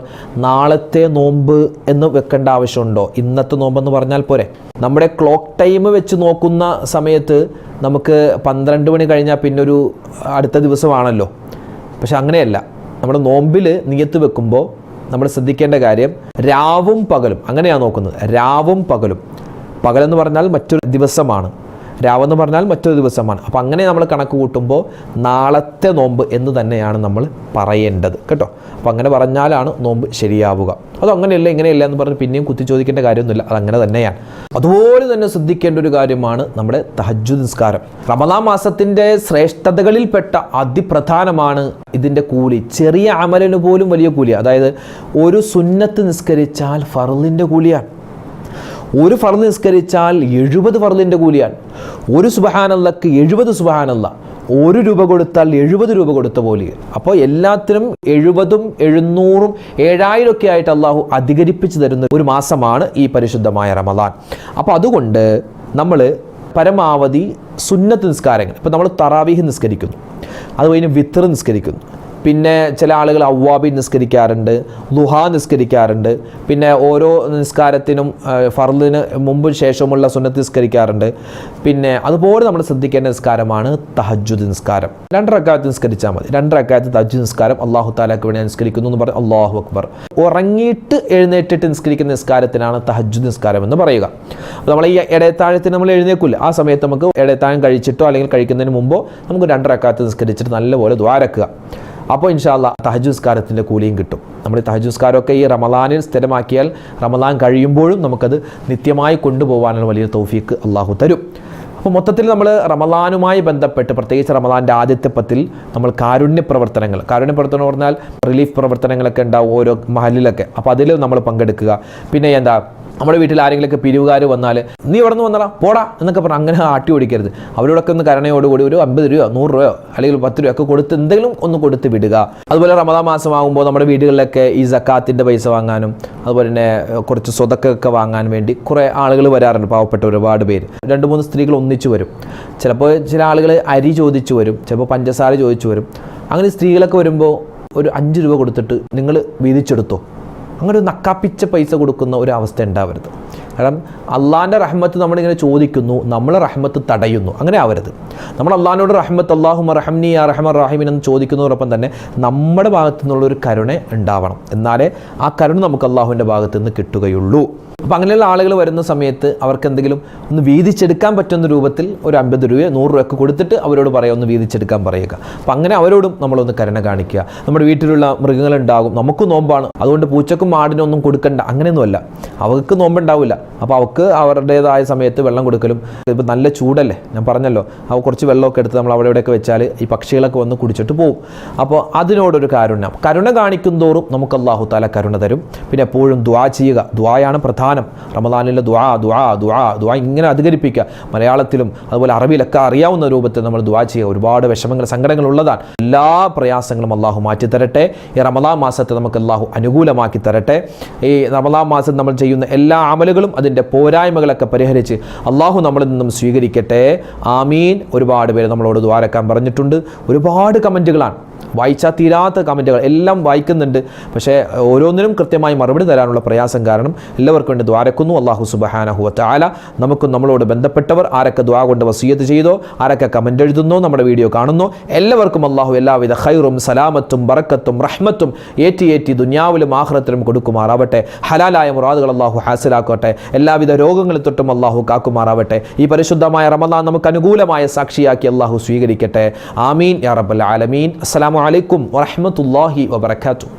നാളത്തെ നോമ്പ് എന്ന് വെക്കേണ്ട ആവശ്യമുണ്ടോ? ഇന്നത്തെ നോമ്പെന്ന് പറഞ്ഞാൽ പോരെ? നമ്മുടെ ക്ലോക്ക് ടൈം വെച്ച് നോക്കുന്ന സമയത്ത് നമുക്ക് 12 മണി കഴിഞ്ഞാൽ പിന്നെ ഒരു അടുത്ത ദിവസമാണല്ലോ. പക്ഷെ അങ്ങനെയല്ല. നമ്മുടെ നോമ്പിൽ നിയത്ത് വെക്കുമ്പോൾ നമ്മൾ ശ്രദ്ധിക്കേണ്ട കാര്യം രാവും പകലും അങ്ങനെയാണ് നോക്കുന്നത്. രാവും പകലും, പകലെന്ന് പറഞ്ഞാൽ മറ്റൊരു ദിവസമാണ്, രാവെന്ന് പറഞ്ഞാൽ മറ്റൊരു ദിവസമാണ്. അപ്പോൾ അങ്ങനെ നമ്മൾ കണക്ക് കൂട്ടുമ്പോൾ നാളത്തെ നോമ്പ് എന്ന് തന്നെയാണ് നമ്മൾ പറയേണ്ടത് കേട്ടോ. അപ്പോൾ അങ്ങനെ പറഞ്ഞാലാണ് നോമ്പ് ശരിയാവുക. അതങ്ങനെയല്ല ഇങ്ങനെയല്ല എന്ന് പറഞ്ഞ് പിന്നെയും കുത്തി ചോദിക്കേണ്ട കാര്യമൊന്നുമില്ല, അതങ്ങനെ തന്നെയാണ്. അതുപോലെ തന്നെ ശ്രദ്ധിക്കേണ്ട ഒരു കാര്യമാണ് നമ്മുടെ തഹജ്ജുദ് നിസ്കാരം. റമദാൻ മാസത്തിൻ്റെ ശ്രേഷ്ഠതകളിൽപ്പെട്ട അതിപ്രധാനമാണ് ഇതിൻ്റെ കൂലി. ചെറിയ അമലിന് പോലും വലിയ കൂലിയാണ്. അതായത് ഒരു സുന്നത്ത് നിസ്കരിച്ചാൽ ഫർളിൻ്റെ കൂലിയാണ്. ഒരു ഫർള് നിസ്കരിച്ചാൽ 70 ഫർളിൻ്റെ കൂലിയാണ്. ഒരു സുബ്ഹാനല്ലാഹ്ക്ക് 70 സുബ്ഹാനല്ലാഹ്. 1 രൂപ കൊടുത്താൽ 70 രൂപ കൊടുത്ത പോലെ. അപ്പോൾ എല്ലാത്തിനും 70ഉം 700ഉം 7000 ഒക്കെ ആയിട്ട് അള്ളാഹു അധികരിപ്പിച്ച് തരുന്ന ഒരു മാസമാണ് ഈ പരിശുദ്ധമായ റമദാൻ. അപ്പോൾ അതുകൊണ്ട് നമ്മൾ പരമാവധി സുന്നത്ത് നിസ്കാരങ്ങൾ, ഇപ്പോൾ നമ്മൾ തറാവീഹ് നിസ്കരിക്കുന്നു, അത് കഴിഞ്ഞ് വിത്ർ നിസ്കരിക്കുന്നു, പിന്നെ ചില ആളുകൾ അവ്വാബി നിസ്കരിക്കാറുണ്ട്, ദുഹാ നിസ്കരിക്കാറുണ്ട്, പിന്നെ ഓരോ നിസ്കാരത്തിനും ഫർളിന് മുമ്പും ശേഷമുള്ള സുന്നത്ത് നിസ്കരിക്കാറുണ്ട്. പിന്നെ അതുപോലെ നമ്മൾ ശ്രദ്ധിക്കേണ്ട നിസ്കാരമാണ് തഹജ്ജുദ് നിസ്കാരം. 2 റക്അത്ത് നിസ്കരിച്ചാൽ മതി. 2 റക്അത്ത് തഹജ്ജുദ് നിസ്കാരം അല്ലാഹു തആലക്ക് വേണ്ടി നിസ്കരിക്കുന്നു എന്ന് പറഞ്ഞ് അല്ലാഹു അക്ബർ. ഉറങ്ങിയിട്ട് എഴുന്നേറ്റിട്ട് നിസ്കരിക്കുന്ന നിസ്കാരത്തിനാണ് തഹജ്ജുദ് നിസ്കാരം എന്ന് പറയുക. അപ്പോൾ നമ്മൾ ഈ ഇടയത്താഴത്തിന് നമ്മൾ എഴുന്നേക്കില്ല, ആ സമയത്ത് നമുക്ക് ഇടയത്താഴം കഴിച്ചിട്ടോ അല്ലെങ്കിൽ കഴിക്കുന്നതിന് മുമ്പോ നമുക്ക് 2 റക്അത്ത് നിസ്കരിച്ചിട്ട് നല്ലപോലെ ദ്വാരക്കുക. അപ്പോൾ ഇൻഷാ അല്ലാഹ് തഹജ്ജുദ് നിസ്കാരത്തിൻ്റെ കൂലിയും കിട്ടും. നമ്മൾ തഹജ്ജുദ് നിസ്കാരമൊക്കെ ഈ റമദാനിൽ സ്ഥിരമാക്കിയാൽ റമദാൻ കഴിയുമ്പോഴും നമുക്കത് നിത്യമായി കൊണ്ടുപോകാനുള്ള വലിയ തൗഫീക്ക് അള്ളാഹു തരും. അപ്പോൾ മൊത്തത്തിൽ നമ്മൾ റമദാനുമായി ബന്ധപ്പെട്ട് പ്രത്യേകിച്ച് റമദാൻ്റെ ആദ്യത്തെ 10 നമ്മൾ കാരുണ്യ പ്രവർത്തനങ്ങൾ എന്ന് പറഞ്ഞാൽ റിലീഫ് പ്രവർത്തനങ്ങളൊക്കെ ഉണ്ടാവും ഓരോ മഹലിലൊക്കെ. അപ്പോൾ അതിൽ നമ്മൾ പങ്കെടുക്കുക. പിന്നെ എന്താ, നമ്മുടെ വീട്ടിൽ ആരെങ്കിലുമൊക്കെ പിരിവുകാർ വന്നാൽ നീ ഇവിടെ നിന്ന് വന്നടാ പോടാ എന്നൊക്കെ പറഞ്ഞാൽ അങ്ങനെ ആട്ടി ഓടിക്കരുത്. അവരോടൊക്കെ ഒന്ന് കരുണയോടുകൂടി ഒരു 50 രൂപയോ 100 രൂപയോ അല്ലെങ്കിൽ 10 രൂപ ഒക്കെ കൊടുത്ത് എന്തെങ്കിലും ഒന്ന് കൊടുത്ത് വിടുക. അതുപോലെ റമദാൻ മാസമാകുമ്പോൾ നമ്മുടെ വീടുകളിലൊക്കെ ഈ സക്കാത്തിൻ്റെ പൈസ വാങ്ങാനും അതുപോലെ തന്നെ കുറച്ച് സ്വതക്കൊക്കെ വാങ്ങാൻ വേണ്ടി കുറേ ആളുകൾ വരാറുണ്ട്. പാവപ്പെട്ട ഒരുപാട് പേര്, 2-3 സ്ത്രീകൾ ഒന്നിച്ചു വരും. ചിലപ്പോൾ ചില ആളുകൾ അരി ചോദിച്ചു വരും, ചിലപ്പോൾ പഞ്ചസാര ചോദിച്ചു വരും. അങ്ങനെ സ്ത്രീകളൊക്കെ വരുമ്പോൾ ഒരു 5 രൂപ കൊടുത്തിട്ട് നിങ്ങൾ വീതിച്ചെടുത്തോ, അങ്ങനെ ഒരു നക്കാപ്പിച്ച പൈസ കൊടുക്കുന്ന ഒരു അവസ്ഥ ഉണ്ടാവരുത്. കാരണം അള്ളാഹിൻ്റെ റഹ്മത്ത് നമ്മളിങ്ങനെ ചോദിക്കുന്നു, നമ്മൾ റഹ്മത്ത് തടയുന്നു. അങ്ങനെ ആവരുത്. നമ്മൾ അള്ളാഹിനോട് റഹ്മത്ത് അല്ലാഹുമ്മ റഹ്മനി യാ റഹ്മർ റഹീമീൻ എന്ന് ചോദിക്കുന്നതോടൊപ്പം തന്നെ നമ്മുടെ ഭാഗത്തു നിന്നുള്ളൊരു കരുണ ഉണ്ടാവണം. എന്നാലേ ആ കരുണ നമുക്ക് അള്ളാഹുവിൻ്റെ ഭാഗത്തു നിന്ന് കിട്ടുകയുള്ളൂ. അപ്പോൾ അങ്ങനെയുള്ള ആളുകൾ വരുന്ന സമയത്ത് അവർക്ക് എന്തെങ്കിലും ഒന്ന് വീതിച്ചെടുക്കാൻ പറ്റുന്ന രൂപത്തിൽ ഒരു 50 രൂപയോ 100 രൂപയൊക്കെ കൊടുത്തിട്ട് അവരോട് പറയുക, ഒന്ന് വീതിച്ചെടുക്കാൻ പറയുക. അപ്പോൾ അങ്ങനെ അവരോടും നമ്മളൊന്ന് കരുണ കാണിക്കുക. നമ്മുടെ വീട്ടിലുള്ള മൃഗങ്ങളുണ്ടാകും, നമുക്ക് നോമ്പാണ്, അതുകൊണ്ട് പൂച്ചക്കും ആടിനും ഒന്നും കൊടുക്കണ്ട, അങ്ങനെയൊന്നുമല്ല. അവർക്ക് നോമ്പുണ്ടാവില്ല, അപ്പോൾ അവർക്ക് അവരുടേതായ സമയത്ത് വെള്ളം കൊടുക്കലും. ഇപ്പോൾ നല്ല ചൂടല്ലേ, ഞാൻ പറഞ്ഞല്ലോ, അവ കുറച്ച് വെള്ളമൊക്കെ എടുത്ത് നമ്മൾ അവിടെ ഇവിടെയൊക്കെ വെച്ചാൽ ഈ പക്ഷികളൊക്കെ വന്ന് കുടിച്ചിട്ട് പോകും. അപ്പോൾ അതിനോടൊരു കരുണ കാണിക്കും തോറും നമുക്ക് അല്ലാഹു തആല കരുണ തരും. പിന്നെ എപ്പോഴും ദുആ ചെയ്യുക. ദുആയാണ് പ്രധാനം. റമദാനിലെ ദുആ ഇങ്ങനെ അധികരിപ്പിക്കുക. മലയാളത്തിലും അതുപോലെ അറബിയിലൊക്കെ അറിയാവുന്ന രൂപത്തിൽ നമ്മൾ ദുആ ചെയ്യുക. ഒരുപാട് വിഷമങ്ങൾ, സങ്കടങ്ങൾ ഉള്ളതാണ്. എല്ലാ പ്രയാസങ്ങളും അല്ലാഹു മാറ്റി തരട്ടെ. ഈ റമദാൻ മാസത്തെ നമുക്ക് അല്ലാഹു അനുകൂലമാക്കി തരട്ടെ. ഈ റമദാൻ മാസം നമ്മൾ ചെയ്യുന്ന എല്ലാ അമലുകളും അതിൻ്റെ പോരായ്മകളൊക്കെ പരിഹരിച്ച് അല്ലാഹു നമ്മളിൽ നിന്നും സ്വീകരിക്കട്ടെ. ആമീൻ. ഒരുപാട് പേര് നമ്മളോട് ദുആരക്കാൻ പറഞ്ഞിട്ടുണ്ട്. ഒരുപാട് കമൻറ്റുകളാണ്, വായിച്ചാൽ തീരാത്ത കമൻറ്റുകൾ എല്ലാം വായിക്കുന്നുണ്ട്. പക്ഷേ ഓരോന്നിനും കൃത്യമായി മറുപടി തരാനുള്ള പ്രയാസം കാരണം എല്ലാവർക്കും വേണ്ടി ദ്വാരക്കുന്നു. അല്ലാഹു സുബ്ഹാനഹു വ തആല നമുക്കും നമ്മളോട് ബന്ധപ്പെട്ടവർ ആരൊക്കെ ദ്വാ കൊണ്ട് വസിയത്ത് ചെയ്തോ, ആരൊക്കെ കമൻ്റ് എഴുതുന്നോ, നമ്മുടെ വീഡിയോ കാണുന്നോ, എല്ലാവർക്കും അല്ലാഹു എല്ലാവിധ ഖൈറും സലാമത്തും ബറക്കത്തും റഹ്മത്തും ഏറ്റി ദുനിയാവിലും ആഖിറത്തിലും കൊടുക്കുമാറാവട്ടെ. ഹലാലായ മുറാദുകൾ അല്ലാഹു ഹാസിലാക്കട്ടെ. എല്ലാവിധ രോഗങ്ങളിൽ തൊട്ടും അല്ലാഹു കാക്കുമാറാവട്ടെ. ഈ പരിശുദ്ധമായ റമദാൻ നമുക്ക് അനുകൂലമായ സാക്ഷിയാക്കി അല്ലാഹു സ്വീകരിക്കട്ടെ. ആമീൻ യാ റബ്ബൽ ആലമീൻ. അസ്സലാമു അലൈക്കും വറഹ്മത്തുള്ളാഹി വബറകാതുഹു.